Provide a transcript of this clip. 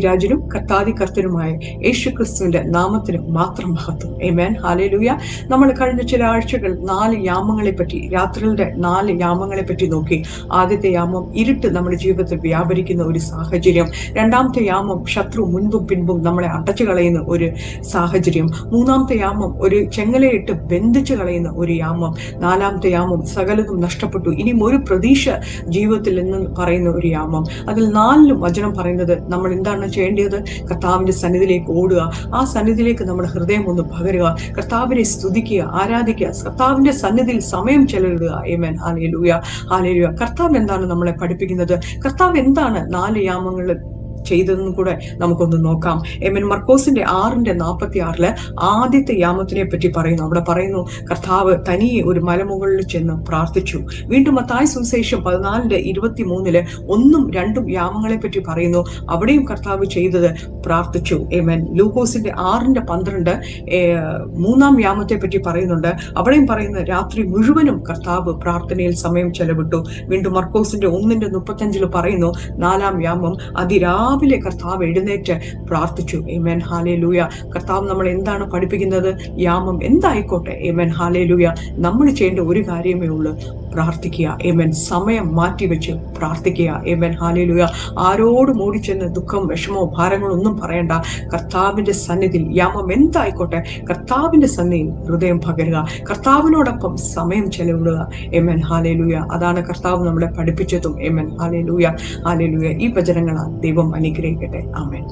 രാജനും കർത്താതി കർത്തനുമായ യേശു ക്രിസ്തുവിന്റെ നാമത്തിന് മാത്രം മഹത്വം. ആമേൻ. ഹല്ലേലൂയ. നമ്മൾ കഴിഞ്ഞ ചില ആഴ്ചകൾ 4 യാമങ്ങളെ പറ്റി, രാത്രികളുടെ 4 യാമങ്ങളെ പറ്റി നോക്കി. ആദ്യത്തെ യാമം ഇരുട്ട് നമ്മുടെ ജീവിതത്തിൽ വ്യാപരിക്കുന്ന ഒരു സാഹചര്യം. രണ്ടാമത്തെ യാമം ശത്രു മുൻപും പിൻപും നമ്മളെ അടച്ചു കളയുന്ന ഒരു സാഹചര്യം. മൂന്നാമത്തെ യാമം ഒരു ചെങ്ങലയിട്ട് ബന്ധിച്ചു കളയുന്ന ഒരു യാമം. നാലാമത്തെ യാമം സകലതും നഷ്ടപ്പെട്ടു, ഇനിയും ഒരു പ്രതീക്ഷ ജീവിതത്തിൽ എന്ന് പറയുന്ന ഒരു യാമം. അതിൽ 4ലും വചനം പറയുന്നത് നമ്മൾ എന്താണ് ചെയ്യേണ്ടത്? കർത്താവിന്റെ സന്നിധിയിലേക്ക് ഓടുക, ആ സന്നിധിയിലേക്ക് നമ്മുടെ ഹൃദയം ഒന്ന് പകരുക, കർത്താവിനെ സ്തുതിക്കുക, ആരാധിക്കുക, കർത്താവിന്റെ സന്നിധിയിൽ സമയം ചെലവിടുക. ആമേൻ. ഹല്ലേലൂയ. ഹല്ലേലൂയ. കർത്താവ് എന്താണ് നമ്മളെ പഠിപ്പിക്കുന്നത്? കർത്താവ് എന്താണ് 4 യാമങ്ങൾ ചെയ്തതെന്നും കൂടെ നമുക്കൊന്ന് നോക്കാം. മർക്കോസിന്റെ 6:46 ആദ്യത്തെ യാമത്തിനെ പറ്റി പറയുന്നു. അവിടെ പറയുന്നു, കർത്താവ് തനിയെ ഒരു മലമുകളിൽ ചെന്ന് പ്രാർത്ഥിച്ചു. വീണ്ടും മത്തായി സുവിശേഷം 14:23 1ഉം 2ഉം യാമങ്ങളെ പറ്റി പറയുന്നു. അവിടെയും കർത്താവ് ചെയ്തത് പ്രാർത്ഥിച്ചു. ലൂക്കോസിന്റെ 6:12 3ആം യാമത്തെ പറ്റി പറയുന്നുണ്ട്. അവിടെയും പറയുന്ന രാത്രി മുഴുവനും കർത്താവ് പ്രാർത്ഥനയിൽ സമയം ചെലവിട്ടു. വീണ്ടും മർക്കോസിന്റെ 1:35 പറയുന്നു, 4ആം യാമം അതിരാവിലെ കർത്താവ് എഴുന്നേറ്റ് പ്രാർത്ഥിച്ചു. ആമേൻ. ഹല്ലേലൂയ. കർത്താവ് നമ്മൾ എന്താണ് പഠിപ്പിക്കുന്നത്? യാമം എന്തായിക്കോട്ടെ, ആമേൻ, ഹല്ലേലൂയ, നമ്മൾ ചെയ്യേണ്ട ഒരു കാര്യമേ ഉള്ളൂ, പ്രാർത്ഥിക്കുക. ആമേൻ. സമയം മാറ്റിവെച്ച് പ്രാർത്ഥിക്കുക. ആമേൻ. ഹല്ലേലൂയ. ആരോടും ഓടിച്ചെന്ന് ദുഃഖം, വിഷമോ, ഭാരങ്ങളോ ഒന്നും പറയണ്ട. കർത്താവിന്റെ സന്നിധിയിൽ യാമം എന്തായിക്കോട്ടെ, കർത്താവിന്റെ സന്നിധിയിൽ ഹൃദയം പകരുക, കർത്താവിനോടൊപ്പം സമയം ചെലവിടുക. ആമേൻ. ഹല്ലേലൂയ. അതാണ് കർത്താവ് നമ്മളെ പഠിപ്പിച്ചതും. ആമേൻ. ഹല്ലേലൂയ. ഹല്ലേലൂയ. ഈ വചനങ്ങളാൽ ദൈവം അനുഗ്രഹിക്കട്ടെ. ആമേൻ.